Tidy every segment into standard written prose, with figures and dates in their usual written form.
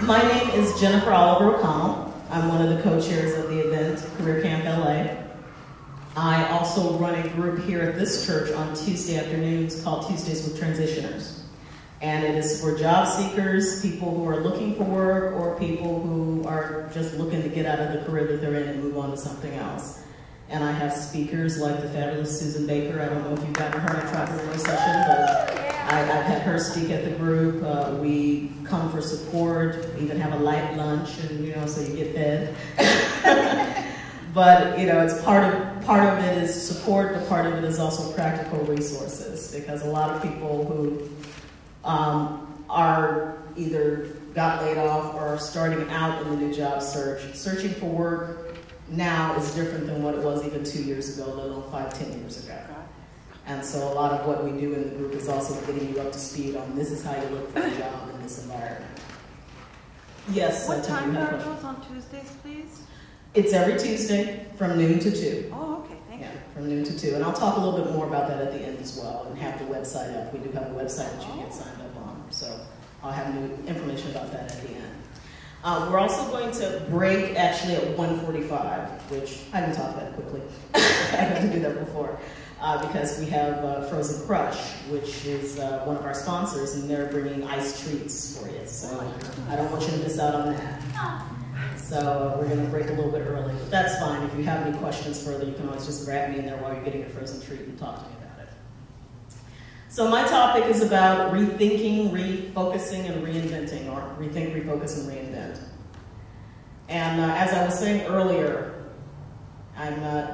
My name is Jennifer Oliver O'Connell. I'm one of the co-chairs of the event, Career Camp LA. I also run a group here at this church on Tuesday afternoons called Tuesdays with Transitioners. And it is for job seekers, people who are looking for work, or people who are just looking to get out of the career that they're in and move on to something else. And I have speakers like the fabulous Susan Baker. I don't know if you've gotten her entrepreneur session, but I've had her speak at the group. We come for support, even have a light lunch, and so you get fed. But it's part of it is support, but part of it is also practical resources, because a lot of people who are either got laid off or are starting out in the new job search, searching for work now is different than what it was even 2 years ago, let alone 5, 10 years ago. And so a lot of what we do in the group is also getting you up to speed on this is how you look for a job in this environment. Yes. What time are those on Tuesdays, please? It's every Tuesday from noon to 2. Oh, okay, thank you. From noon to 2. And I'll talk a little bit more about that at the end as well, and have the website up. We do have a website that you get signed up on. So I'll have new information about that at the end. We're also going to break actually at 1:45, which I can talk about it quickly. I had to do that before. Because we have Frozen Crush, which is one of our sponsors, and they're bringing ice treats for you. So I don't want you to miss out on that. So we're going to break a little bit early, but that's fine. If you have any questions further, you can always just grab me in there while you're getting your frozen treat and talk to me about it. So my topic is about rethinking, refocusing, and reinventing, or rethink, refocus, and reinvent. And as I was saying earlier,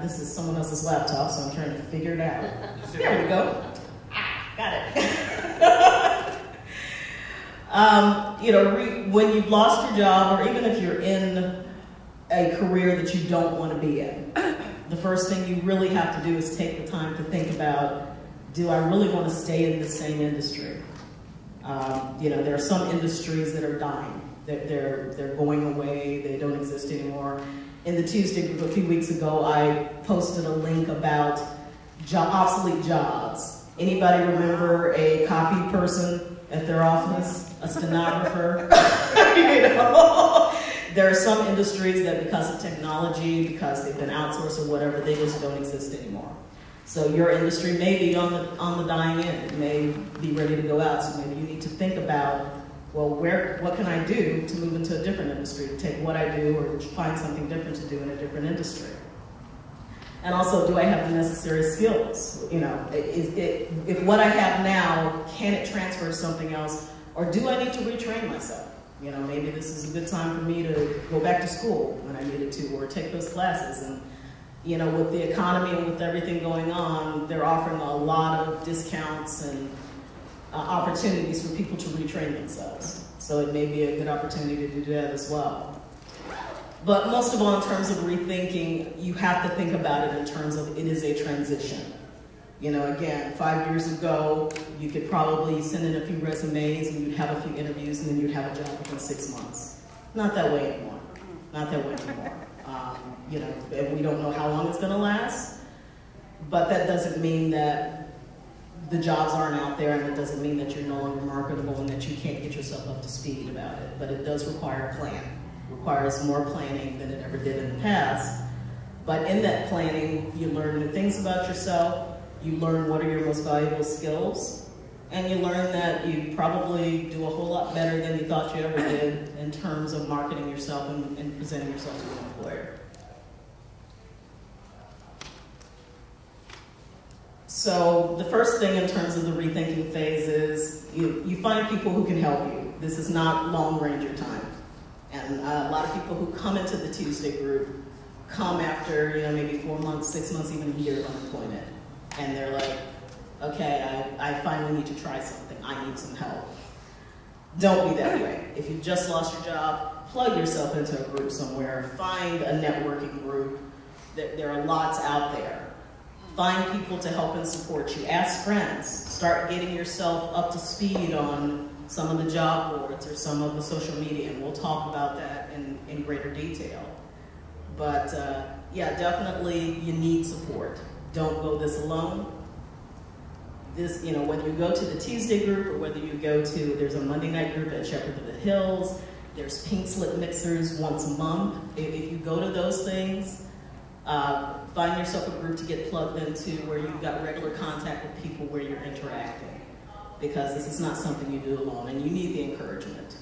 this is someone else's laptop, so I'm trying to figure it out. There we go. Got it. When you've lost your job, or even if you're in a career that you don't want to be in, the first thing you really have to do is take the time to think about, do I really want to stay in the same industry? There are some industries that are dying. They're going away. They don't exist anymore. In the Tuesday group a few weeks ago, I posted a link about obsolete jobs. Anybody remember a copy person at their office? A stenographer? There are some industries that, because of technology, because they've been outsourced or whatever, they just don't exist anymore. So your industry may be on the dying end. It may be ready to go out. So maybe you need to think about, well, what can I do to move into a different industry, to take what I do or find something different to do in a different industry? And also, do I have the necessary skills? If what I have now, can it transfer to something else, or do I need to retrain myself? Maybe this is a good time for me to go back to school when I needed to, or take those classes. And with the economy and with everything going on, they're offering a lot of discounts and opportunities for people to retrain themselves. So it may be a good opportunity to do that as well. But most of all, in terms of rethinking, you have to think about it in terms of it is a transition. Again, 5 years ago, you could probably send in a few resumes and you'd have a few interviews and then you'd have a job within 6 months. Not that way anymore. Not that way anymore. And we don't know how long it's going to last, but that doesn't mean that the jobs aren't out there, and it doesn't mean that you're no longer marketable and that you can't get yourself up to speed about it. But it does require a plan. It requires more planning than it ever did in the past. But in that planning, you learn new things about yourself, you learn what are your most valuable skills, and you learn that you probably do a whole lot better than you thought you ever did in terms of marketing yourself and presenting yourself to an employer. So the first thing in terms of the rethinking phase is you find people who can help you. This is not Lone Ranger time. And a lot of people who come into the Tuesday group come after maybe 4 months, 6 months, even a year of unemployment. And they're like, okay, I finally need to try something. I need some help. Don't be that way. If you just lost your job, plug yourself into a group somewhere. Find a networking group. There are lots out there. Find people to help and support you. Ask friends. Start getting yourself up to speed on some of the job boards or some of the social media, and we'll talk about that in greater detail. But yeah, definitely you need support. Don't go this alone. Whether you go to the Tuesday group or whether you go to, there's a Monday night group at Shepherd of the Hills, There's pink slip mixers once a month. If you go to those things, find yourself a group to get plugged into where you've got regular contact with people where you're interacting. Because this is not something you do alone, and you need the encouragement.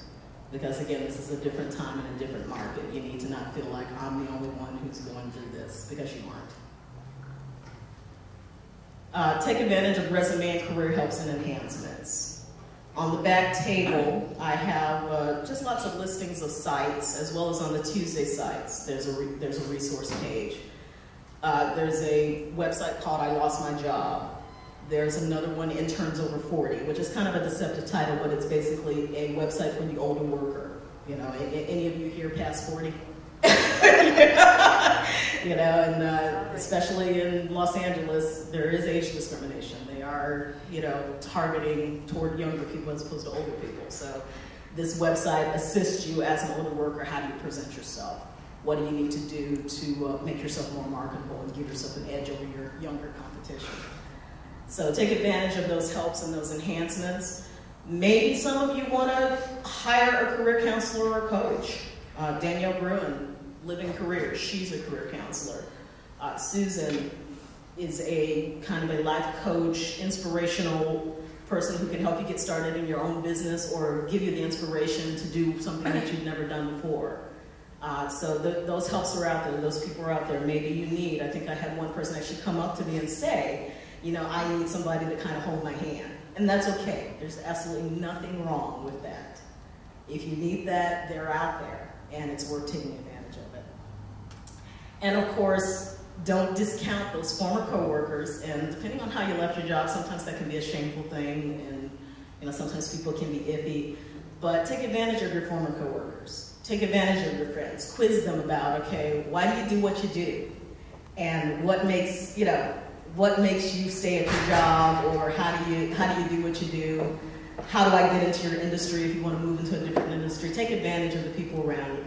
Because again, this is a different time and a different market. You need to not feel like I'm the only one who's going through this, because you aren't. Take advantage of resume and career helps and enhancements. On the back table, I have just lots of listings of sites, as well as on the Tuesday sites, there's a resource page. There's a website called I Lost My Job. There's another one, Interns Over 40, which is kind of a deceptive title, but it's basically a website for the older worker. You know, any of you here past 40? You know, and especially in Los Angeles, there is age discrimination. They are, you know, targeting toward younger people as opposed to older people. So this website assists you as an older worker. How do you present yourself? What do you need to do to make yourself more marketable and give yourself an edge over your younger competition? So take advantage of those helps and those enhancements. Maybe some of you want to hire a career counselor or coach. Danielle Bruin, Living Careers, she's a career counselor. Susan is a kind of a life coach, inspirational person who can help you get started in your own business or give you the inspiration to do something that you've never done before. So those helps are out there, those people are out there. Maybe you need, I think I had one person actually come up to me and say, you know, I need somebody to kind of hold my hand. And that's okay. There's absolutely nothing wrong with that. If you need that, they're out there, and it's worth taking advantage of it. And of course, don't discount those former coworkers, and depending on how you left your job, sometimes that can be a shameful thing, and you know, sometimes people can be iffy, but take advantage of your former coworkers. Take advantage of your friends. Quiz them about, okay, why do you do what you do? And what makes, you know, what makes you stay at your job, or how do you do what you do? How do I get into your industry if you want to move into a different industry? Take advantage of the people around you,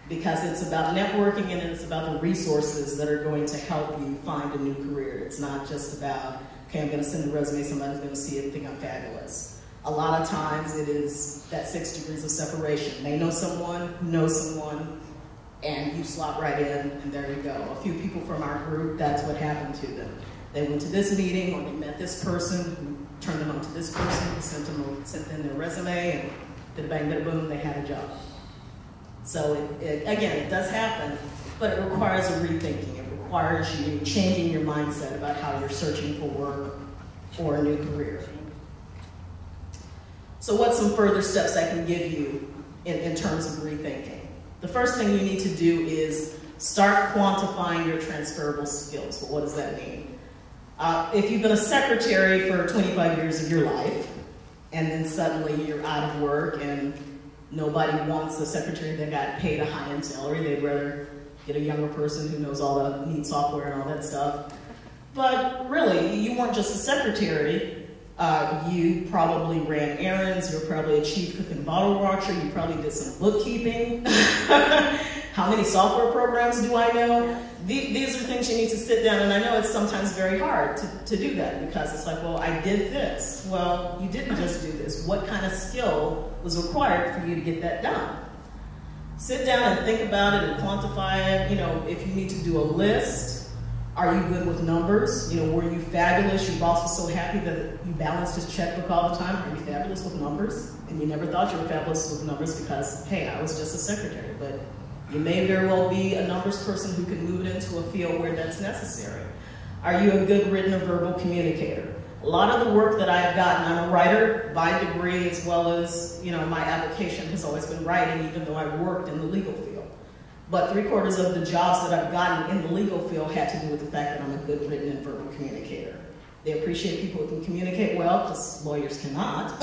because it's about networking and it's about the resources that are going to help you find a new career. It's not just about, okay, I'm going to send a resume, somebody's going to see it and think I'm fabulous. A lot of times it is that 6 degrees of separation. They know someone who knows someone, and you slot right in, and there you go. A few people from our group, that's what happened to them. They went to this meeting, or they met this person, who turned them on to this person, who sent in their resume, and bada bang, bada boom, they had a job. So again, it does happen, but it requires a rethinking. It requires you changing your mindset about how you're searching for work or a new career. So what's some further steps I can give you in terms of rethinking? The first thing you need to do is start quantifying your transferable skills. Well, what does that mean? If you've been a secretary for 25 years of your life, and then suddenly you're out of work and nobody wants a secretary that got paid a high-end salary, they'd rather get a younger person who knows all the neat software and all that stuff. But really, you weren't just a secretary. You probably ran errands, you're probably a chief cook and bottle watcher, you probably did some bookkeeping. How many software programs do I know? These are things you need to sit down, and I know it's sometimes very hard to do that, because it's like, well, I did this. Well, you didn't just do this. What kind of skill was required for you to get that done? Sit down and think about it and quantify it. You know, if you need to do a list, are you good with numbers? You know, were you fabulous? Your boss was so happy that you balanced his checkbook all the time. Are you fabulous with numbers? And you never thought you were fabulous with numbers because, hey, I was just a secretary. But you may very well be a numbers person who can move it into a field where that's necessary. Are you a good written or verbal communicator? A lot of the work that I've gotten, I'm a writer by degree, as well as, you know, my application has always been writing, even though I worked in the legal field. But 3/4 of the jobs that I've gotten in the legal field had to do with the fact that I'm a good written and verbal communicator. They appreciate people who can communicate well, because lawyers cannot.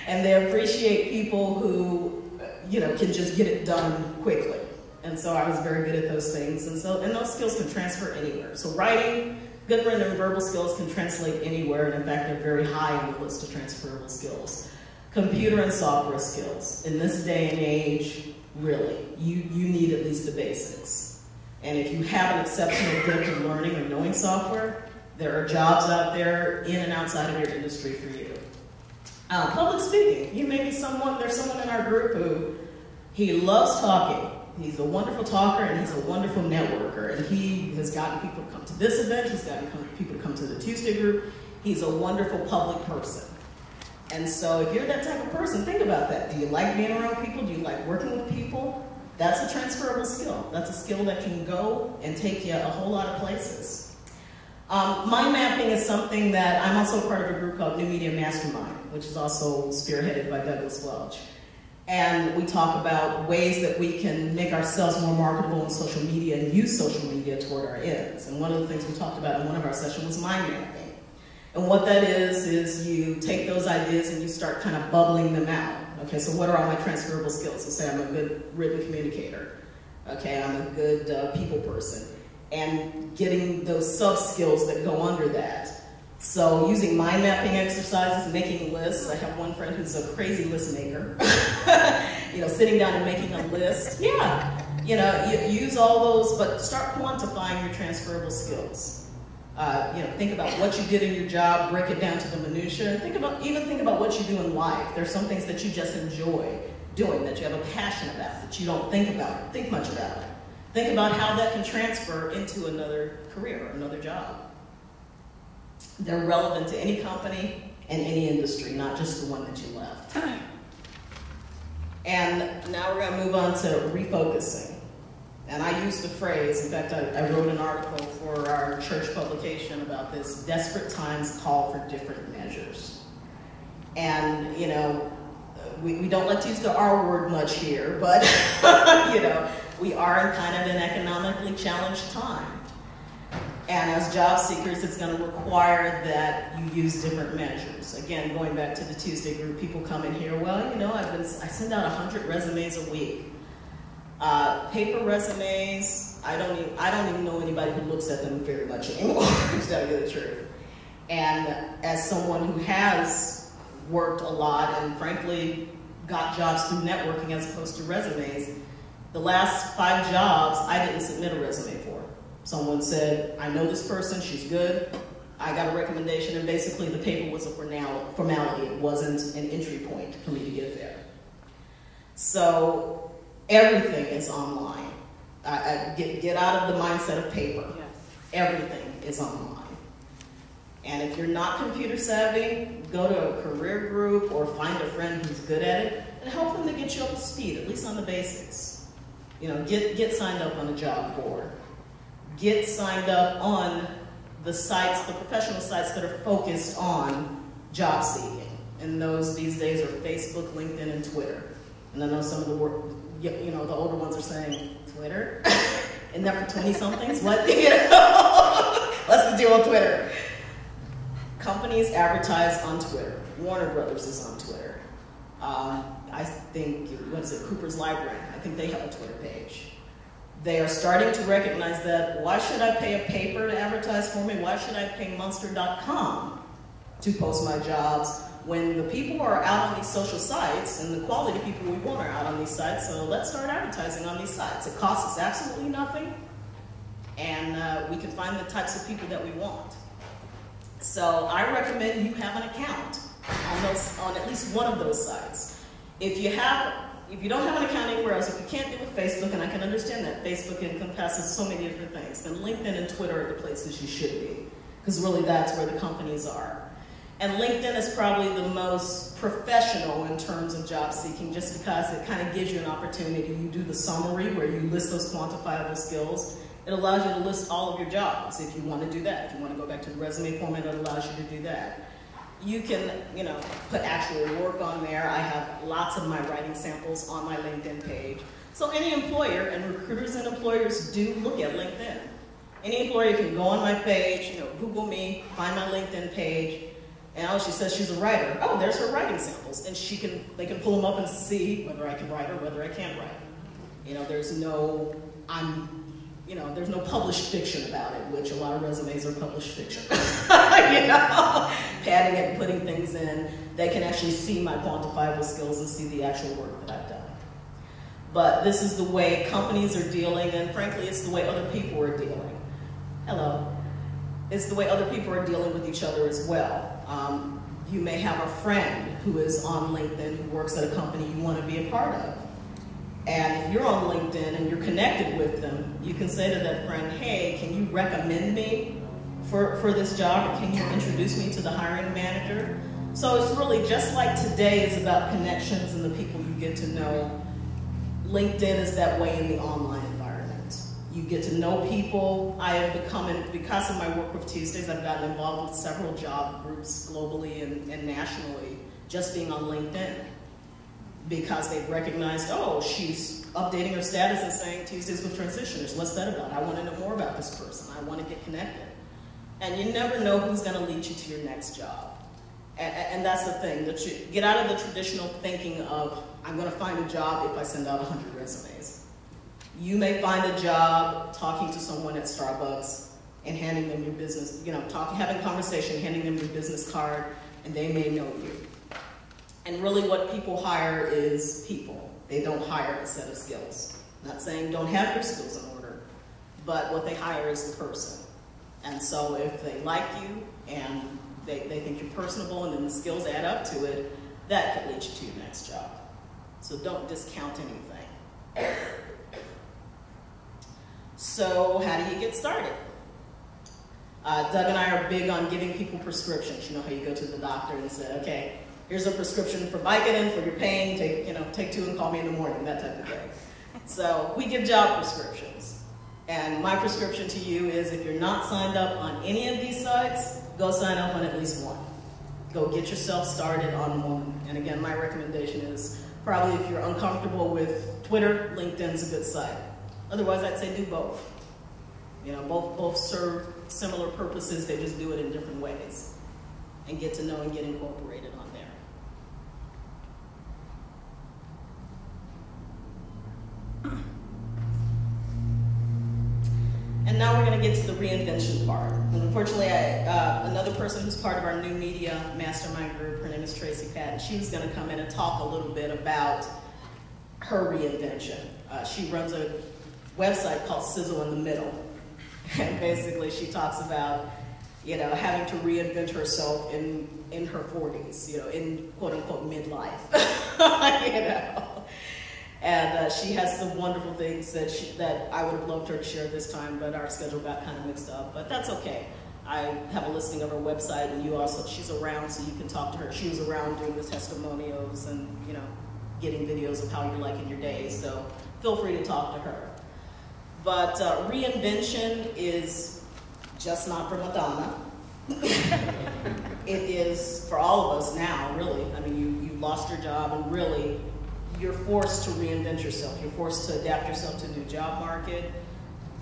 And they appreciate people who, you know, can just get it done quickly. And so I was very good at those things. And those skills can transfer anywhere. So writing, good written and verbal skills can translate anywhere. And in fact, they're very high on the list of transferable skills. Computer and software skills. In this day and age, really, you need at least the basics. And if you have an exceptional gift of learning or knowing software, there are jobs out there in and outside of your industry for you. Public speaking. You may be there's someone in our group who, he loves talking. He's a wonderful talker and he's a wonderful networker. And he has gotten people to come to this event. He's gotten people to come to the Tuesday group. He's a wonderful public person. And so if you're that type of person, think about that. Do you like being around people? Do you like working with people? That's a transferable skill. That's a skill that can go and take you a whole lot of places. Mind mapping is something that I'm also part of a group called New Media Mastermind, which is also spearheaded by Douglas Welch. And we talk about ways that we can make ourselves more marketable on social media and use social media toward our ends. And one of the things we talked about in one of our sessions was mind mapping. And what that is you take those ideas and you start kind of bubbling them out. Okay, so what are all my transferable skills? So say I'm a good written communicator. Okay, I'm a good people person. And getting those sub-skills that go under that. So using mind mapping exercises, making lists. I have one friend who's a crazy list maker. Sitting down and making a list. Yeah, you use all those, but start quantifying your transferable skills. Think about what you did in your job, break it down to the minutia. Think about what you do in life. There's some things that you just enjoy doing, that you have a passion about, that you don't think much about it. Think about how that can transfer into another career or another job. They're relevant to any company and any industry, not just the one that you left. And now we're going to move on to refocusing. And I use the phrase, in fact, I wrote an article for our church publication about this: desperate times call for different measures. And, we don't like to use the R word much here, but, we are in kind of an economically challenged time. And as job seekers, it's going to require that you use different measures. Again, going back to the Tuesday group, people come in here, well, I send out 100 resumes a week. Paper resumes, I don't even know anybody who looks at them very much anymore, to tell you the truth. And as someone who has worked a lot and frankly got jobs through networking as opposed to resumes, the last 5 jobs I didn't submit a resume for. Someone said, I know this person, she's good. I got a recommendation, and basically the paper was a formality. It wasn't an entry point for me to get there. So everything is online. Get out of the mindset of paper. Yes. Everything is online. And if you're not computer savvy, go to a career group or find a friend who's good at it and help them to get you up to speed, at least on the basics. Get signed up on a job board. Get signed up on the sites, the professional sites that are focused on job seeking. And those these days are Facebook, LinkedIn, and Twitter. And I know some of the the older ones are saying, Twitter? Isn't that for 20-somethings? What? What's the deal with Twitter? Companies advertise on Twitter. Warner Brothers is on Twitter. I think, Cooper's Library. I think they have a Twitter page. They are starting to recognize that, why should I pay a paper to advertise for me? Why should I pay Monster.com to post my jobs when the people are out on these social sites and the quality people we want are out on these sites? So let's start advertising on these sites. It costs us absolutely nothing, and we can find the types of people that we want. So I recommend you have an account on at least one of those sites. If you don't have an account anywhere else, if you can't do it with Facebook, and I can understand that Facebook encompasses so many different things, then LinkedIn and Twitter are the places you should be, because really that's where the companies are. And LinkedIn is probably the most professional in terms of job seeking, just because it kind of gives you an opportunity. You do the summary where you list those quantifiable skills. It allows you to list all of your jobs if you want to do that. If you want to go back to the resume format, it allows you to do that. You can, put actual work on there. I have lots of my writing samples on my LinkedIn page. So any employer, and recruiters and employers do look at LinkedIn. Any employer can go on my page, Google me, find my LinkedIn page, and she says she's a writer. Oh, there's her writing samples, and they can pull them up and see whether I can write or whether I can't write. There's no published fiction about it, which a lot of resumes are published fiction. Padding it and putting things in. They can actually see my quantifiable skills and see the actual work that I've done. But this is the way companies are dealing, and frankly, it's the way other people are dealing. Hello. It's the way other people are dealing with each other as well. You may have a friend who is on LinkedIn who works at a company you want to be a part of. And if you're on LinkedIn and you're connected with them, you can say to that friend, hey, can you recommend me for this job, or can you introduce me to the hiring manager? So it's really just like today is about connections and the people you get to know. LinkedIn is that way in the online environment. You get to know people. I have become, because of my work with Tuesdays, I've gotten involved with several job groups globally and nationally, just being on LinkedIn. Because they've recognized, oh, she's updating her status and saying Tuesdays with Transitioners. What's that about? I want to know more about this person. I want to get connected. And you never know who's going to lead you to your next job. And that's the thing, that you get out of the traditional thinking of, I'm going to find a job if I send out 100 resumes. You may find a job talking to someone at Starbucks and handing them your business, having a conversation, handing them your business card, and they may know you. And really what people hire is people. They don't hire a set of skills. Not saying don't have your skills in order, but what they hire is the person. And so if they like you and they think you're personable and then the skills add up to it, that could lead you to your next job. So don't discount anything. So how do you get started? Doug and I are big on giving people prescriptions. You know how you go to the doctor and say, okay, here's a prescription for Vicodin for your pain, take 2 and call me in the morning, that type of thing. So we give job prescriptions. And my prescription to you is if you're not signed up on any of these sites, go sign up on at least one. Go get yourself started on one. And again, my recommendation is probably if you're uncomfortable with Twitter, LinkedIn's a good site. Otherwise, I'd say do both. Both serve similar purposes, they just do it in different ways. And get to know and get incorporated on there. And now we're going to get to the reinvention part. And unfortunately, another person who's part of our new media mastermind group, her name is Tracy Patton, she was going to come in and talk a little bit about her reinvention. She runs a website called Sizzle in the Middle. And basically she talks about, having to reinvent herself in her 40s, in quote-unquote midlife, And she has some wonderful things that I would have loved her to share this time, but our schedule got kind of mixed up, but that's okay. I have a listing of her website, and she's around so you can talk to her. She was around doing the testimonials and, getting videos of how you're liking your day, so feel free to talk to her. But reinvention is just not for Madonna. It is for all of us now, really. I mean, you lost your job, and really, you're forced to reinvent yourself. You're forced to adapt yourself to a new job market.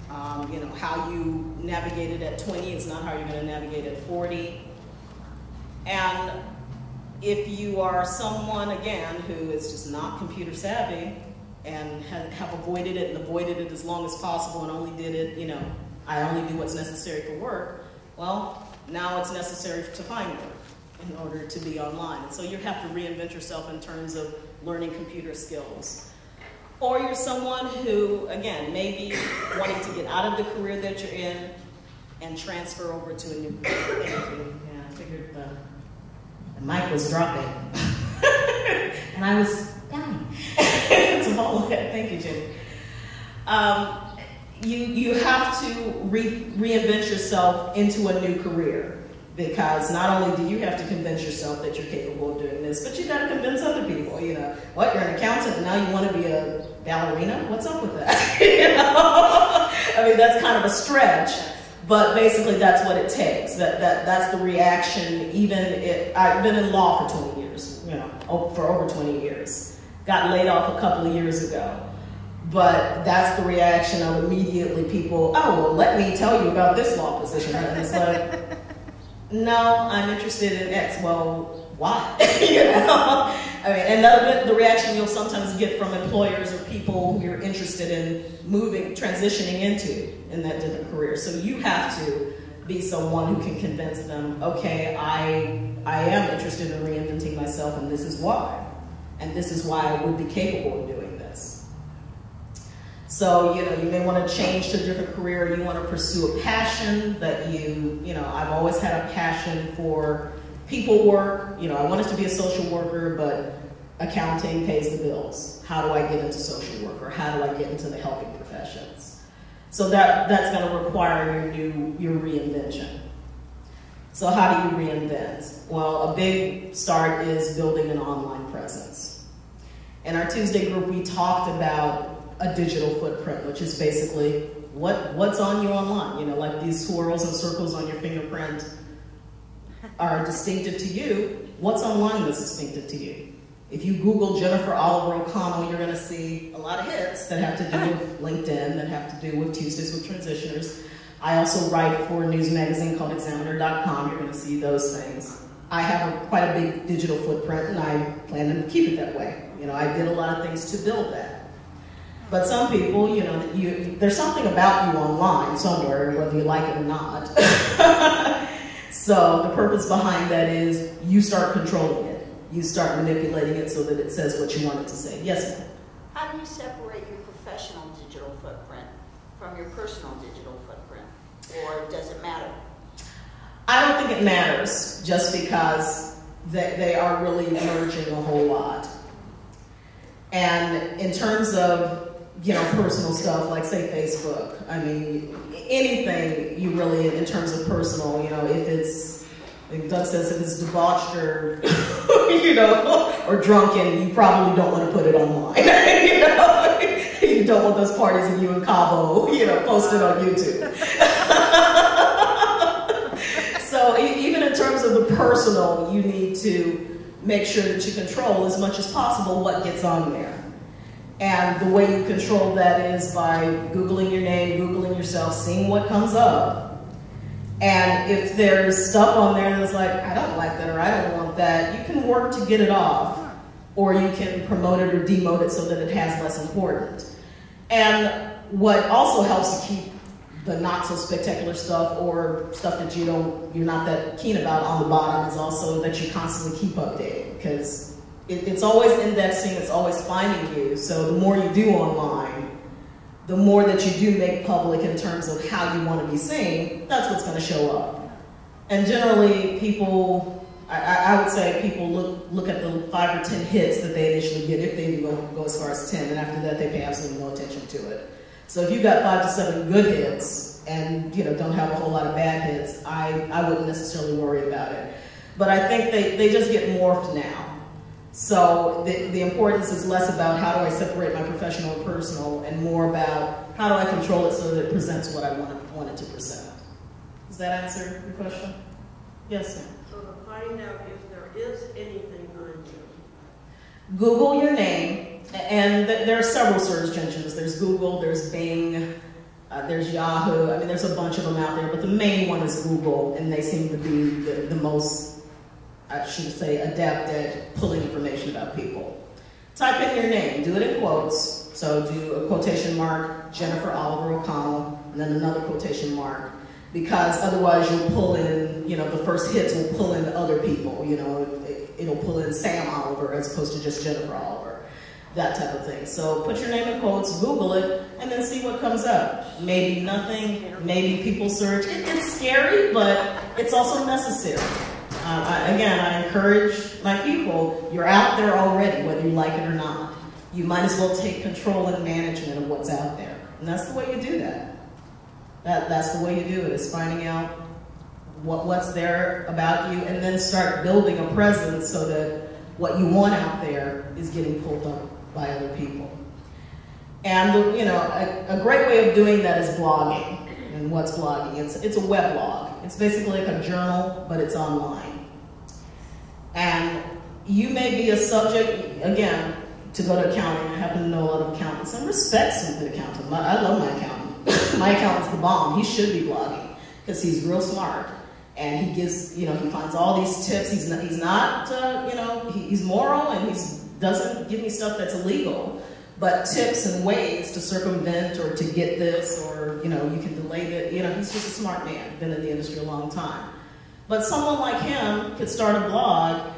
How you navigated at 20 is not how you're going to navigate at 40. And if you are someone, again, who is just not computer savvy and have avoided it as long as possible and only did it, I only do what's necessary for work, well, now it's necessary to find work in order to be online. And so you have to reinvent yourself in terms of learning computer skills. Or you're someone who, again, may be wanting to get out of the career that you're in and transfer over to a new career. Thank you. Yeah, I figured the mic was dropping. And I was dying. It's a ball head. Thank you, Jenny. You have to reinvent yourself into a new career. Because not only do you have to convince yourself that you're capable of doing this, but you got to convince other people. What, you're an accountant and now you want to be a ballerina? What's up with that? I mean, that's kind of a stretch, but basically that's what it takes. That's the reaction. I've been in law for 20 years, for over 20 years. Got laid off a couple of years ago. But that's the reaction of immediately people, oh, well, let me tell you about this law position. And it's like, no, I'm interested in X. Well, why? I mean, and the reaction you'll sometimes get from employers or people who you're interested in transitioning into in that different career. So you have to be someone who can convince them, okay, I am interested in reinventing myself, and this is why. And this is why I would be capable of doing this. So, you may want to change to a different career. You want to pursue a passion that I've always had a passion for people work, I wanted to be a social worker, but accounting pays the bills. How do I get into social work, or how do I get into the helping professions? So that's going to require your reinvention. So how do you reinvent? Well, a big start is building an online presence. In our Tuesday group, we talked about a digital footprint, which is basically what's on you online. Like these swirls and circles on your fingerprint are distinctive to you. What's online that's distinctive to you? If you Google Jennifer Oliver O'Connell, you're going to see a lot of hits that have to do with LinkedIn, that have to do with Tuesdays with Transitioners. I also write for a news magazine called Examiner.com. You're going to see those things. I have quite a big digital footprint, and I plan to keep it that way. I did a lot of things to build that. But some people, there's something about you online somewhere, whether you like it or not. So the purpose behind that is you start controlling it. You start manipulating it so that it says what you want it to say. Yes, ma'am? How do you separate your professional digital footprint from your personal digital footprint? Or does it matter? I don't think it matters, just because they are really merging a whole lot. And in terms of, personal stuff, like say Facebook, anything you really, in terms of personal, if it's, like Doug says, if it's debauched or, or drunken, you probably don't want to put it online. You don't want those parties of you in Cabo, posted on YouTube. So even in terms of the personal, you need to make sure that you control as much as possible what gets on there. And the way you control that is by Googling your name, Googling yourself, seeing what comes up. And if there's stuff on there that's like, I don't like that or I don't want that, you can work to get it off. Or you can promote it or demote it so that it has less importance. And what also helps to keep the not so spectacular stuff or stuff that you're not that keen about on the bottom is also that you constantly keep updating, because it's always indexing, it's always finding you. So the more you do online, the more that you do make public in terms of how you want to be seen, that's what's going to show up. And generally people, I would say people look at the 5 or 10 hits that they initially get, if they even go as far as 10, and after that they pay absolutely no attention to it. So if you've got 5 to 7 good hits and don't have a whole lot of bad hits, I wouldn't necessarily worry about it. But I think they just get morphed now. So the importance is less about how do I separate my professional and personal, and more about how do I control it so that it presents what I want it to present. Does that answer your question? Yes, ma'am. So to find out if there is anything on you, Google your name, and there are several search engines. There's Google, there's Bing, there's Yahoo. There's a bunch of them out there, but the main one is Google, and they seem to be the most, I should say, adept at pulling information about people. Type in your name, do it in quotes. So do a quotation mark, Jennifer Oliver O'Connell, and then another quotation mark, because otherwise you'll pull in, the first hits will pull in other people, it'll pull in Sam Oliver as opposed to just Jennifer Oliver, that type of thing. So put your name in quotes, Google it, and then see what comes up. Maybe nothing, maybe people search. It's scary, but it's also necessary. Again, I encourage my people, you're out there already, whether you like it or not. You might as well take control and management of what's out there. And that's the way you do that. That's the way you do it, is finding out what's there about you, and then start building a presence so that what you want out there is getting pulled up by other people. And a great way of doing that is blogging. And what's blogging? It's a weblog. It's basically like a journal, but it's online. And you may be a subject, again, to go to accounting. I happen to know a lot of accountants and respect some good accountants. I love my accountant. My accountant's the bomb. He should be blogging because he's real smart. And he gives, he finds all these tips. He's not, he's moral, and he doesn't give me stuff that's illegal, but tips and ways to circumvent or to get this, or, you can delay it. He's just a smart man, been in the industry a long time. But someone like him could start a blog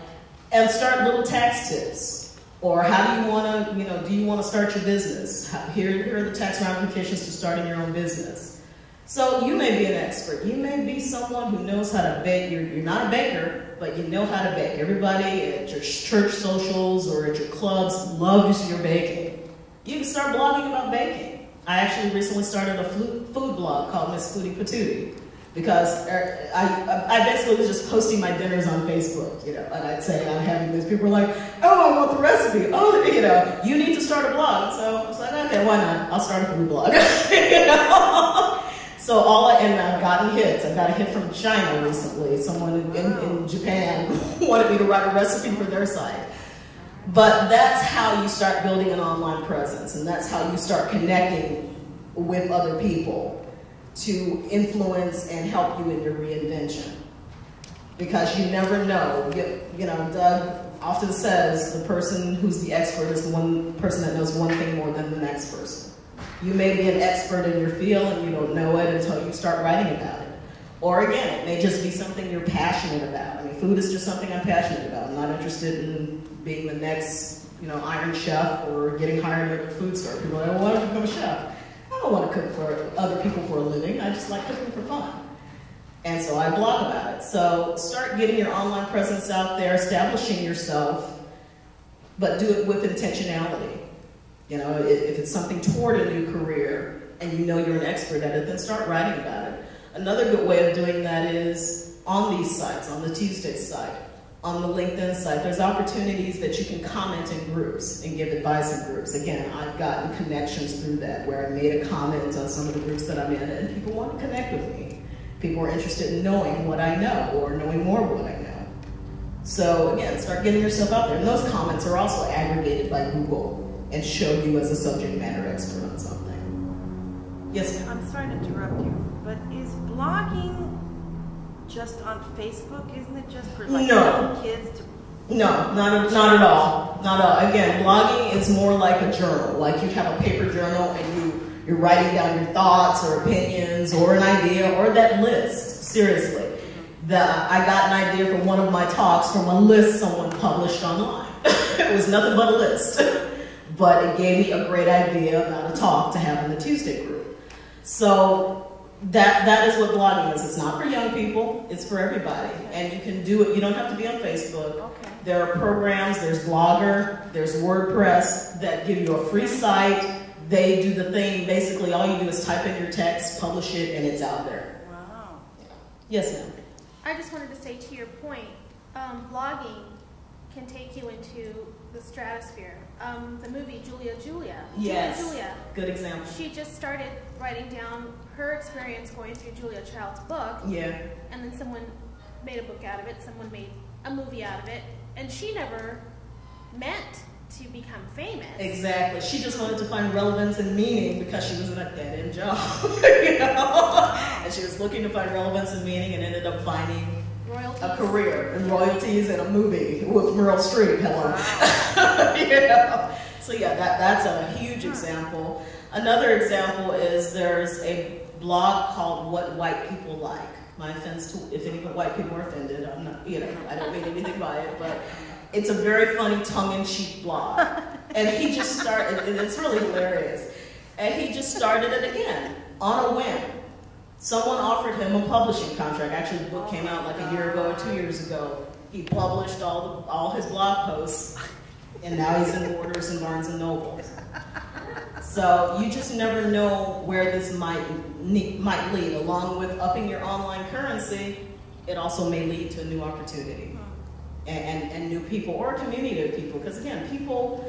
and start little tax tips. Or how do you want to, do you want to start your business? Here are the tax ramifications to starting your own business. So you may be an expert. You may be someone who knows how to bake. You're not a baker, but you know how to bake. Everybody at your church socials or at your clubs loves your baking. You can start blogging about baking. I actually recently started a food blog called Miss Foodie Patootie, because I basically was just posting my dinners on Facebook, and I'd say I'm having this. People were like, oh, I want the recipe. Oh, you need to start a blog. So I was like, okay, why not? I'll start a food blog. So and I've gotten hits. I got a hit from China recently. Someone in Japan wanted me to write a recipe for their site. But that's how you start building an online presence, and that's how you start connecting with other people to influence and help you in your reinvention. Because you never know. Doug often says the person who's the expert is the one person that knows one thing more than the next person. You may be an expert in your field and you don't know it until you start writing about it. Or again, it may just be something you're passionate about. I mean, food is just something I'm passionate about. I'm not interested in being the next, Iron Chef or getting hired at a food store. People are like, well, why don't you become a chef? I don't want to cook for other people for a living. I just like cooking for fun. And so I blog about it. So start getting your online presence out there, establishing yourself, but do it with intentionality. If it's something toward a new career and you know you're an expert at it, then start writing about it. Another good way of doing that is on these sites, on the Tuesday site, on the LinkedIn site. There's opportunities that you can comment in groups and give advice in groups. Again, I've gotten connections through that where I made a comment on some of the groups that I'm in and people want to connect with me. People are interested in knowing what I know or knowing more of what I know. So again, start getting yourself out there. And those comments are also aggregated by Google and show you as a subject matter expert on something. Yes, ma'am? I'm sorry to interrupt you, but is blogging just on Facebook? Isn't it just for little kids to... No, not at all. Not at all. Again, blogging is more like a journal. Like you have a paper journal and you're writing down your thoughts or opinions or an idea or that list. Seriously. I got an idea for one of my talks from a list someone published online. It was nothing but a list. But it gave me a great idea about a talk to have in the Tuesday group. So that is what blogging is. It's not for young people, it's for everybody. And you can do it, you don't have to be on Facebook. Okay. There are programs, there's Blogger, there's WordPress that give you a free site. They do the thing, basically all you do is type in your text, publish it, and it's out there. Wow. Yes, ma'am. I just wanted to say to your point, blogging can take you into the stratosphere. The movie Julia. Yes. Julia. Good example. She just started writing down her experience going through Julia Child's book. Yeah. And then someone made a book out of it, someone made a movie out of it, and she never meant to become famous. Exactly. She just wanted to find relevance and meaning because she was in a dead-end job. And she was looking to find relevance and meaning and ended up finding a career and royalties in a movie with Meryl Streep. Hello. So yeah, that's a huge example. Another example is there's a blog called What White People Like. My offense to if any white people are offended. I'm not, I don't mean anything by it, but it's a very funny tongue-in-cheek blog. And he just started, and it's really hilarious. And he just started it again on a whim. Someone offered him a publishing contract. Actually, the book came out like a year ago or 2 years ago. He published all his blog posts, and now he's in Borders and Barnes and Noble. So you just never know where this might lead. Along with upping your online currency, it also may lead to a new opportunity and new people or a community of people. Because again, people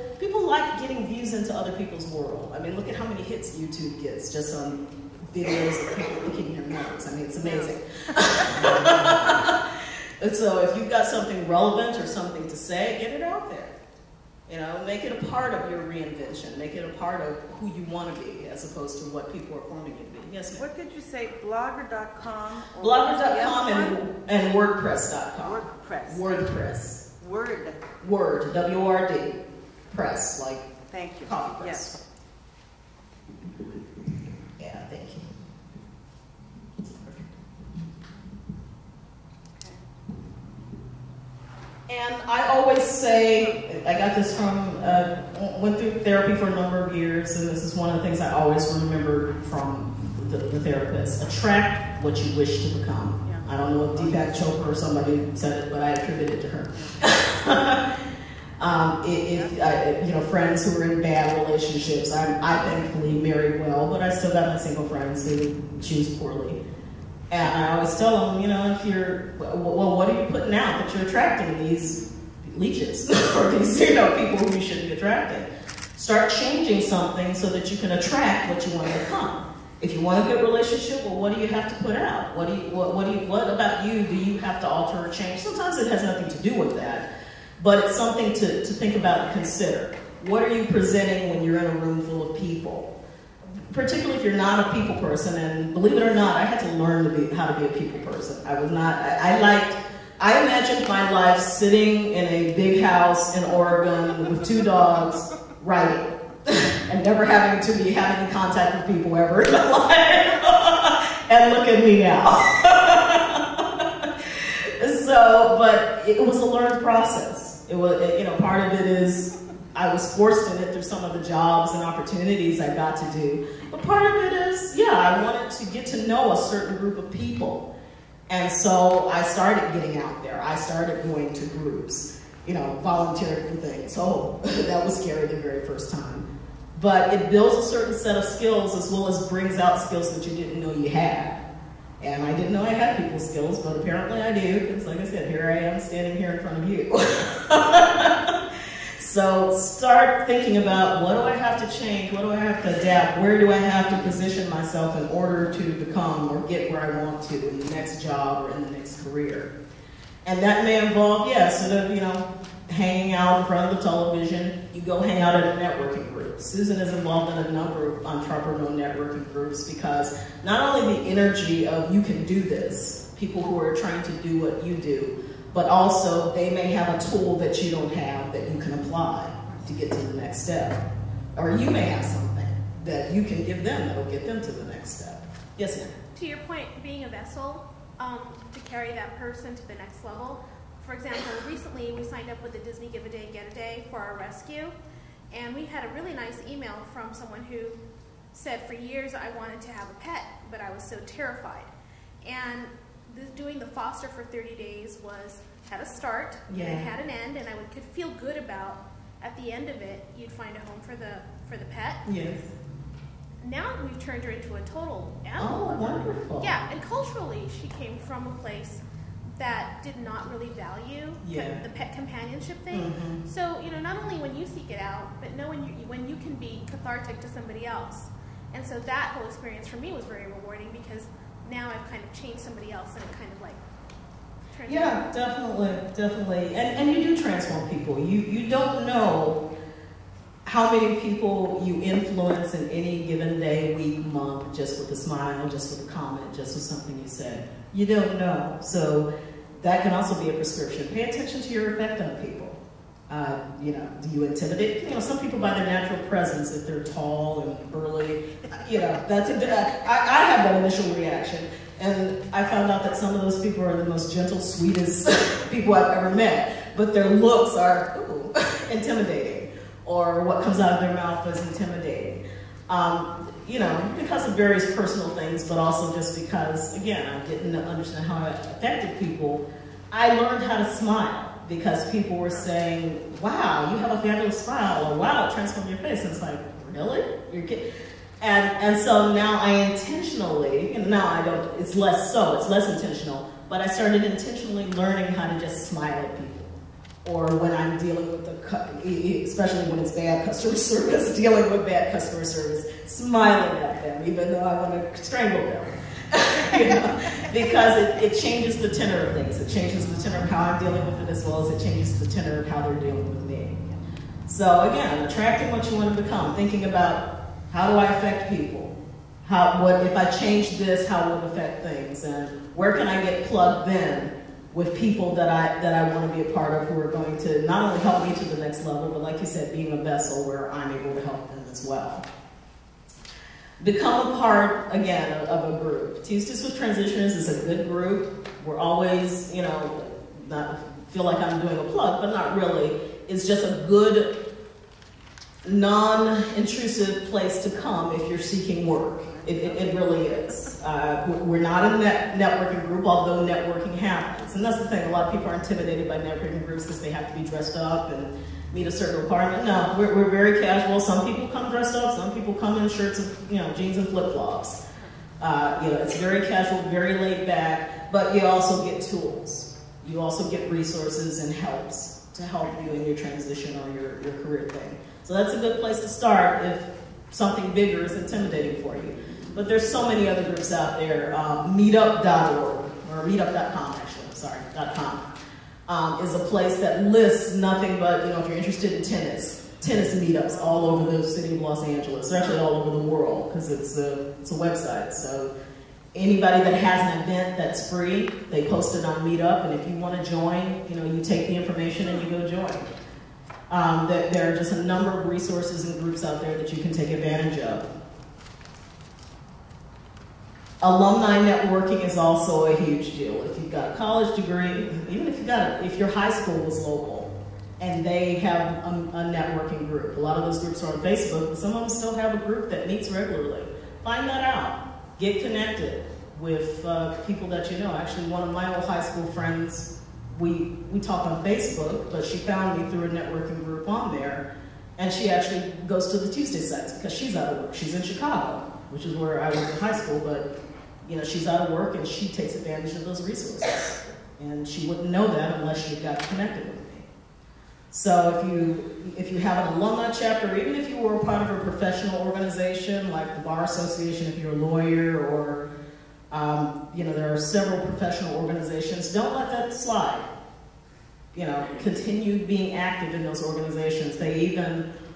like getting views into other people's world. I mean, look at how many hits YouTube gets just on videos of people licking their nose. I mean, it's amazing. And so if you've got something relevant or something to say, get it out there. Make it a part of your reinvention. Make it a part of who you want to be as opposed to what people are forming you to be. Yes, ma'am? What did you say, blogger.com? Blogger.com and WordPress.com. WordPress. WordPress. Word, W-O-R-D. Press, like Thank you. coffee press. Yes. Yeah, thank you. And I always say, I got this from, went through therapy for a number of years, and this is one of the things I always remember from the therapist. Attract what you wish to become. Yeah. I don't know if Deepak Chopra or somebody said it, but I attribute it to her. Friends who are in bad relationships, I thankfully married well, but I still got my single friends who choose poorly. And I always tell them, if you're, well, what are you putting out that you're attracting these leeches or these, people who you shouldn't be attracting? Start changing something so that you can attract what you want to become. If you want a good relationship, well, what do you have to put out? What about you do you have to alter or change? Sometimes it has nothing to do with that, but it's something to think about and consider. What are you presenting when you're in a room full of people? Particularly if you're not a people person, and believe it or not, I had to learn how to be a people person. I imagined my life sitting in a big house in Oregon with 2 dogs, writing, and never having to be having contact with people ever in my life. And look at me now. But it was a learned process. It was, part of it is I was forced in it through some of the jobs and opportunities I got to do. But part of it is, I wanted to get to know a certain group of people. And so I started getting out there. I started going to groups, volunteering for things. Oh, that was scary the very first time. But it builds a certain set of skills as well as brings out skills that you didn't know you had. And I didn't know I had people skills, but apparently I do, because like I said, here I am standing here in front of you. So start thinking about, what do I have to change? What do I have to adapt? Where do I have to position myself in order to become or get where I want to in the next job or in the next career? And that may involve, instead of, hanging out in front of the television, you go hang out at a networking group. Susan is involved in a number of entrepreneurial networking groups because not only the energy of you can do this, people who are trying to do what you do, but also they may have a tool that you don't have that you can apply to get to the next step. Or you may have something that you can give them that will get them to the next step. Yes, ma'am? To your point, being a vessel to carry that person to the next level. For example, recently we signed up with the Disney Give a Day, Get a Day for our rescue. And we had a really nice email from someone who said, for years I wanted to have a pet, but I was so terrified. And doing the foster for 30 days had a start, and it had an end, and I could feel good about, at the end of it, you'd find a home for the pet. Yes. Now we've turned her into a total animal lover. Wonderful. Yeah, and culturally she came from a place that did not really value the pet companionship thing. Mm-hmm. So, not only when you seek it out, but know when you can be cathartic to somebody else. And so that whole experience for me was very rewarding because now I've kind of changed somebody else and it kind of turned out. Definitely. And you do transform people. You don't know how many people you influence in any given day, week, month, just with a smile, just with a comment, just with something you said. You don't know. So that can also be a prescription. Pay attention to your effect on people. Do you intimidate? Some people by their natural presence, if they're tall and burly, that's I have that initial reaction. And I found out that some of those people are the most gentle, sweetest people I've ever met. But their looks are intimidating. Or what comes out of their mouth is intimidating. Because of various personal things, but also just because, again, I didn't understand how it affected people. I learned how to smile because people were saying, wow, you have a fabulous smile, or wow, it transformed your face. And it's like, really? You're kidding? And so now I intentionally, now I don't, it's less intentional, but I started intentionally learning how to just smile at people. Or when I'm dealing with especially when it's bad customer service, dealing with bad customer service, smiling at them, even though I want to strangle them. Because it changes the tenor of things. It changes the tenor of how I'm dealing with it as well as it changes the tenor of how they're dealing with me. So again, attracting what you want to become, thinking about how do I affect people? What if I change this, how will it affect things? And where can I get plugged in with people that I want to be a part of who are going to not only help me to the next level, but like you said, being a vessel where I'm able to help them as well. Become a part, again, of a group. Tuesdays with Transitioners is a good group. We're always, not feel like I'm doing a plug, but not really. It's just a good non-intrusive place to come if you're seeking work. It really is. We're not a networking group, although networking happens. And that's the thing, a lot of people are intimidated by networking groups because they have to be dressed up and meet a certain requirement. No, we're very casual. Some people come dressed up, some people come in shirts and jeans and flip-flops. It's very casual, very laid back, but you also get tools. You also get resources and helps to help you in your transition or your career thing. So that's a good place to start if something bigger is intimidating for you. But there's so many other groups out there. Meetup.org, or meetup.com actually, sorry, .com, is a place that lists nothing but, if you're interested in tennis meetups all over the city of Los Angeles, or actually all over the world, because it's a website. So anybody that has an event that's free, they post it on Meetup, and if you want to join, you take the information and you go join. There are just a number of resources and groups out there that you can take advantage of. Alumni networking is also a huge deal. If you've got a college degree, even if your high school was local and they have a networking group. A lot of those groups are on Facebook, but some of them still have a group that meets regularly. Find that out. Get connected with people that you know. Actually, one of my old high school friends, we talk on Facebook, but she found me through a networking group on there, and she actually goes to the Tuesday sites because she's out of work. She's in Chicago, which is where I was in high school, but she's out of work and she takes advantage of those resources. And she wouldn't know that unless she got connected with me. So if you have an alumni chapter, or even if you were a part of a professional organization like the Bar Association, if you're a lawyer, or there are several professional organizations, don't let that slide. Continue being active in those organizations.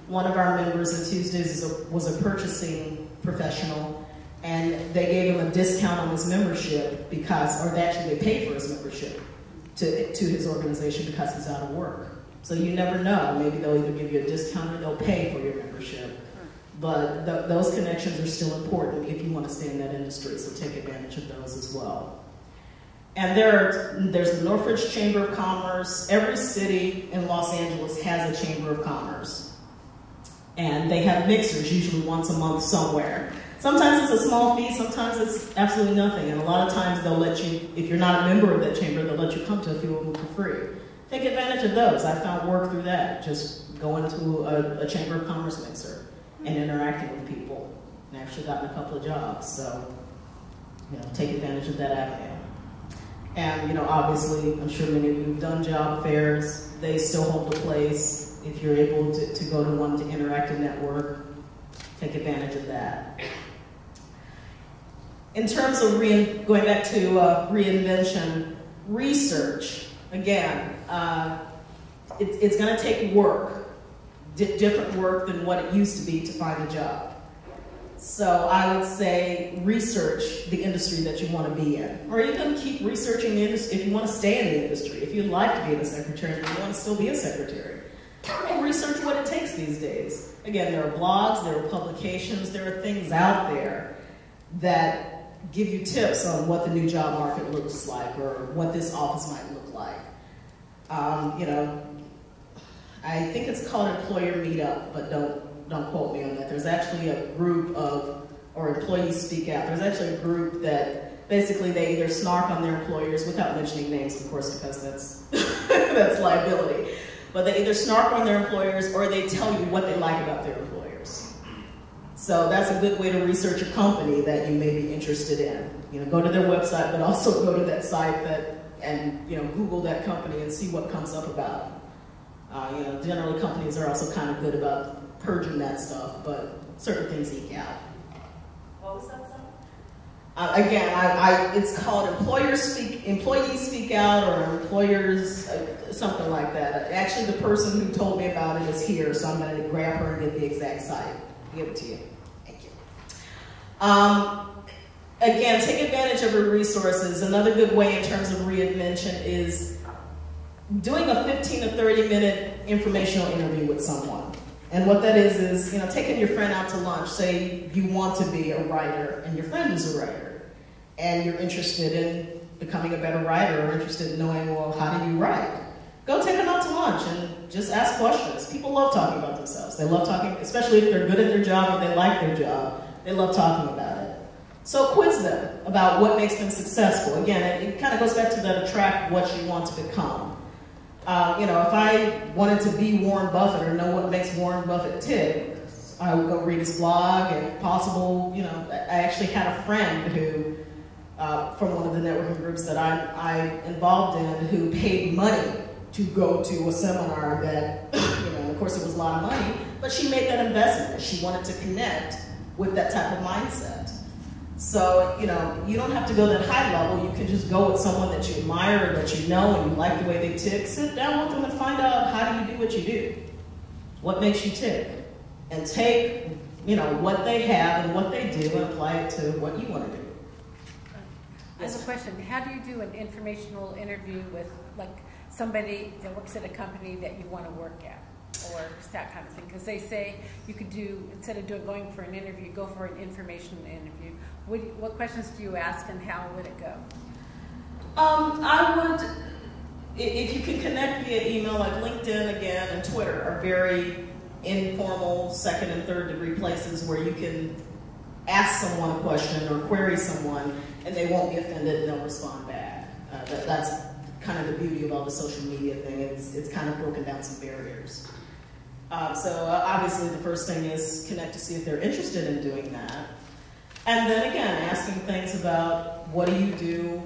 One of our members in Tuesdays was a purchasing professional, and they gave him a discount on his membership they paid for his membership to his organization because he's out of work. So you never know. Maybe they'll either give you a discount or they'll pay for your membership. But those connections are still important if you want to stay in that industry, so take advantage of those as well. And there's the Northridge Chamber of Commerce. Every city in Los Angeles has a Chamber of Commerce. And they have mixers, usually once a month somewhere. Sometimes it's a small fee, sometimes it's absolutely nothing. And a lot of times they'll let you, if you're not a member of that chamber, they'll let you come to a few of them for free. Take advantage of those. I found work through that, just going to a Chamber of Commerce mixer and interacting with people. And actually gotten a couple of jobs, so take advantage of that avenue. And obviously, I'm sure many of you have done job fairs. They still hold a place. If you're able to go to one to interact and network, take advantage of that. In terms of going back to reinvention, research, again, it's going to take work, different work than what it used to be to find a job. So I would say research the industry that you want to be in, or even keep researching the industry if you want to stay in the industry. If you'd like to be a secretary and you want to still be a secretary, research what it takes these days. Again, there are blogs, there are publications, there are things out there that give you tips on what the new job market looks like or what this office might look like. I think it's called Employer Meetup, but don't quote me on that. There's actually a group or Employees Speak Out. There's actually a group that basically they either snark on their employers, without mentioning names, of course, because that's liability. But they either snark on their employers or they tell you what they like about their employers. So that's a good way to research a company that you may be interested in. Go to their website, but also go to that site and Google that company and see what comes up about them. Generally companies are also kind of good about purging that stuff, but certain things eke out. What was that stuff? Again, it's called Employees Speak Out, or Employers, something like that. Actually, the person who told me about it is here, so I'm going to grab her and get the exact site. Give it to you. Thank you. Again, take advantage of your resources. Another good way in terms of reinvention is doing a 15 to 30-minute informational interview with someone. And what that is taking your friend out to lunch. Say you want to be a writer, and your friend is a writer, and you're interested in becoming a better writer, or interested in knowing, well, how do you write? go take them out to lunch and just ask questions. People love talking about themselves. They love talking, especially if they're good at their job or they like their job. They love talking about it. So quiz them about what makes them successful. Again, it kind of goes back to that attract what you want to become. You know, if I wanted to be Warren Buffett or know what makes Warren Buffett tick, I would go read his blog and possible, you know, I actually had a friend who, from one of the networking groups that I'm involved in, who paid money to go to a seminar that, you know, of course it was a lot of money, but she made that investment. She wanted to connect with that type of mindset. So, you know, you don't have to go that high level. You can just go with someone that you admire or that you know and you like the way they tick. Sit down with them and find out, how do you do what you do? What makes you tick? And take, you know, what they have and what they do and apply it to what you want to do. I have a question. How do you do an informational interview with, like, somebody that works at a company that you want to work at? Or that kind of thing, because they say you could do, instead of going for an interview, go for an information interview. What questions do you ask and how would it go? I would, if you can connect via email, like LinkedIn again and Twitter are very informal second and third degree places where you can ask someone a question or query someone and they won't be offended and they'll respond back. That's kind of the beauty of all the social media thing. It's kind of broken down some barriers. So obviously the first thing is connect to see if they're interested in doing that. And then again, asking things about what do you do,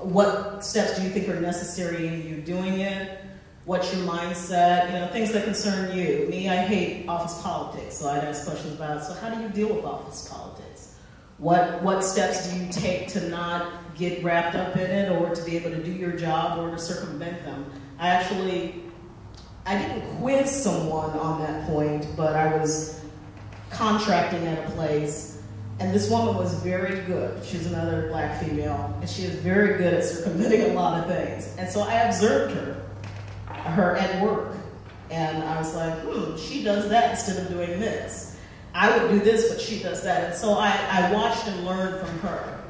what steps do you think are necessary in you doing it, what's your mindset, you know, things that concern you. Me, I hate office politics, so I'd ask questions about, so how do you deal with office politics? What steps do you take to not get wrapped up in it or to be able to do your job or to circumvent them? I didn't quiz someone on that point, but I was contracting at a place, and this woman was very good. She's another black female, and she is very good at circumventing a lot of things. And so I observed her at work, and I was like, she does that instead of doing this. I would do this, but she does that. And so I watched and learned from her.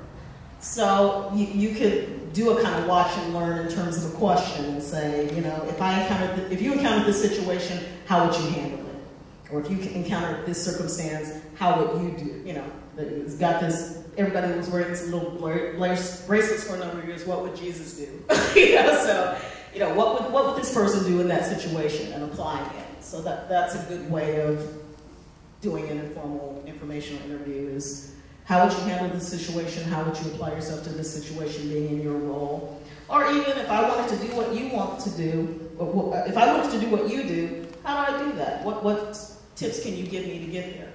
So you could do a kind of watch and learn in terms of a question and say, you know, if you encountered this situation, how would you handle it? Or if you encountered this circumstance, how would you do it? You know, it's got this, everybody was wearing these little bracelets for a number of years. What would Jesus do? You know, so, you know, what would this person do in that situation and applying it? So that's a good way of doing an informal informational interview is, how would you handle this situation? How would you apply yourself to this situation being in your role? Or even if I wanted to do what you want to do, if I wanted to do what you do, how do I do that? What tips can you give me to get there?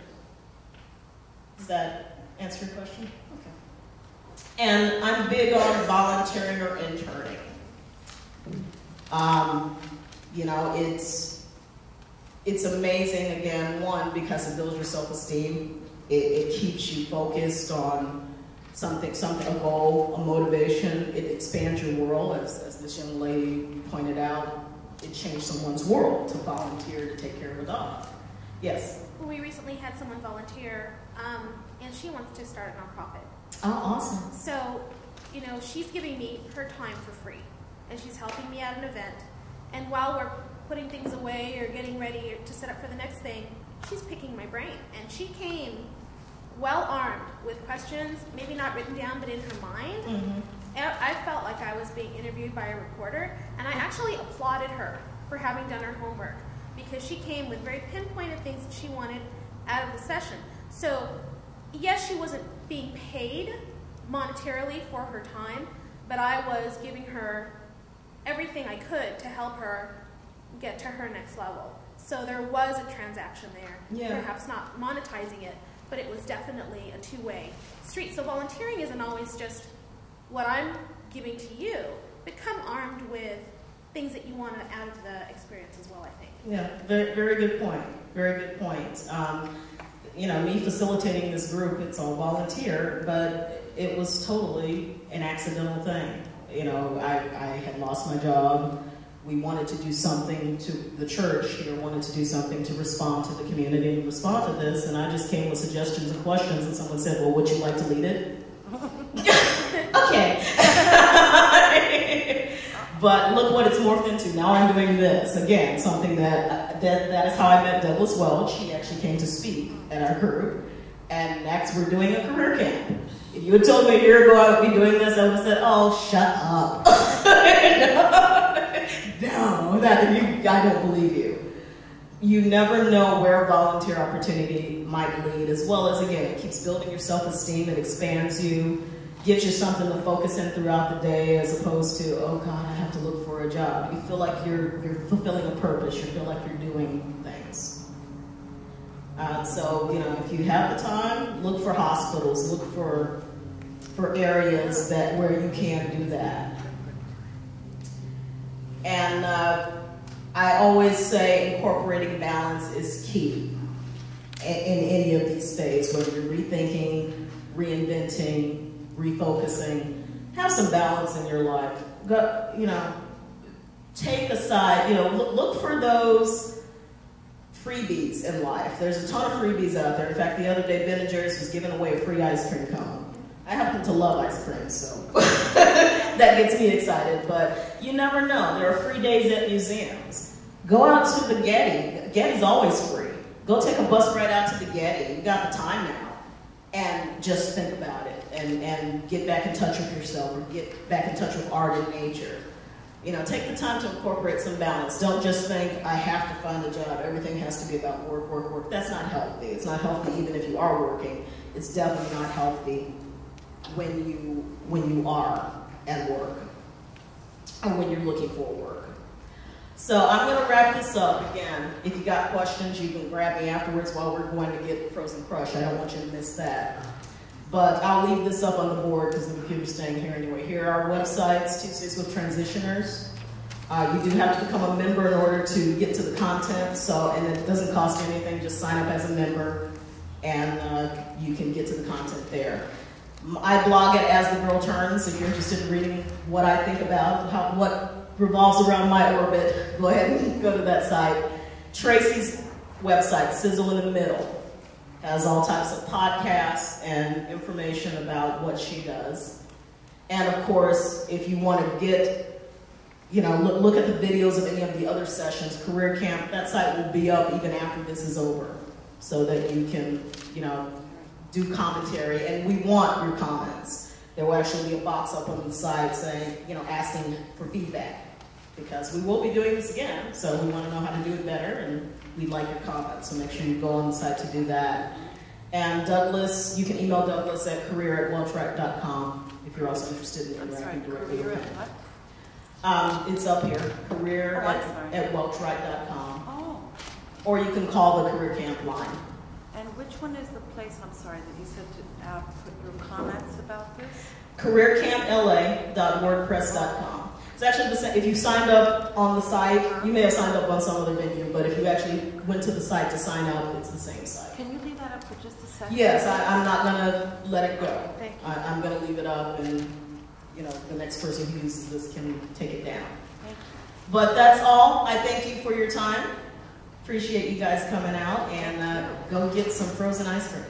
Does that answer your question? Okay. And I'm big on volunteering or interning. You know, it's amazing, again, one, because it builds your self-esteem. It keeps you focused on something, a goal, a motivation. It expands your world, as this young lady pointed out. It changed someone's world to volunteer to take care of a dog. Yes? We recently had someone volunteer, and she wants to start a nonprofit. Oh, awesome. So, you know, she's giving me her time for free, and she's helping me at an event. And while we're putting things away or getting ready to set up for the next thing, she's picking my brain. And she came well armed with questions, maybe not written down, but in her mind. Mm-hmm. And I felt like I was being interviewed by a reporter, and I actually applauded her for having done her homework, because she came with very pinpointed things that she wanted out of the session. So, yes, she wasn't being paid monetarily for her time, but I was giving her everything I could to help her get to her next level. So there was a transaction there, perhaps not monetizing it, but it was definitely a two-way street. So volunteering isn't always just what I'm giving to you, but come armed with things that you want out of the experience as well, I think. Yeah, very, very good point. Very good point. You know, me facilitating this group, it's all volunteer, but it was totally an accidental thing. You know, I had lost my job. We wanted to do something to the church here, wanted to do something to respond to the community and respond to this, and I just came with suggestions and questions, and someone said, well, would you like to lead it? Okay. But look what it's morphed into. Now I'm doing this. Again, something that is how I met Douglas Welch. She actually came to speak at our group. And next we're doing a career camp. If you had told me a year ago I would be doing this, I would have said, oh, shut up. No, I don't believe you. You never know where volunteer opportunity might lead, as well as, again, it keeps building your self-esteem, it expands you, gives you something to focus in throughout the day, as opposed to, oh God, I have to look for a job. You feel like you're fulfilling a purpose, you feel like you're doing things. So, you know, if you have the time, look for hospitals, look for areas where you can do that. And I always say incorporating balance is key in any of these phases, whether you're rethinking, reinventing, refocusing. Have some balance in your life. Go, you know, take aside, you know, look for those freebies in life. There's a ton of freebies out there. In fact, the other day, Ben & Jerry's was giving away a free ice cream cone. I happen to love ice cream, so that gets me excited. But you never know. There are free days at museums. Go out to the Getty. Getty's always free. Go take a bus ride out to the Getty. You've got the time now. And just think about it. And get back in touch with yourself, or get back in touch with art and nature. You know, take the time to incorporate some balance. Don't just think, I have to find a job. Everything has to be about work, work, work. That's not healthy. It's not healthy even if you are working. It's definitely not healthy when you are at work, or when you're looking for work. So I'm going to wrap this up. Again, if you got questions, you can grab me afterwards while we're going to get Frozen Crush. I don't want you to miss that. But I'll leave this up on the board because the computer's staying here anyway. Here are our websites, Tuesdays with Transitioners. You do have to become a member in order to get to the content, and it doesn't cost you anything. Just sign up as a member, and you can get to the content there. I blog it As the Girl Turns. If you're interested in reading what I think about, what revolves around my orbit, go ahead and go to that site. Tracy's website, Sizzle in the Middle, has all types of podcasts and information about what she does. And of course, if you want to get, you know, look at the videos of any of the other sessions, Career Camp, that site will be up even after this is over, so that you can, you know, do commentary, and we want your comments. There will actually be a box up on the side saying, you know, asking for feedback, because we will be doing this again, so we want to know how to do it better, and we'd like your comments, so make sure you go on the site to do that. And Douglas, you can email Douglas at career@welchright.com if you're also interested in interacting directly with him. It's up here, career@welchright.com. Oh. Or you can call the Career Camp line. And which one is the place, I'm sorry, that you said to put your comments about this? careercampla.wordpress.com. It's actually the same. If you signed up on the site, you may have signed up on some other venue, but if you actually went to the site to sign up, it's the same site. Can you leave that up for just a second? Yes, I'm not going to let it go. Thank you. I'm going to leave it up, and you know, the next person who uses this can take it down. Thank you. But that's all. I thank you for your time. Appreciate you guys coming out, and go get some frozen ice cream.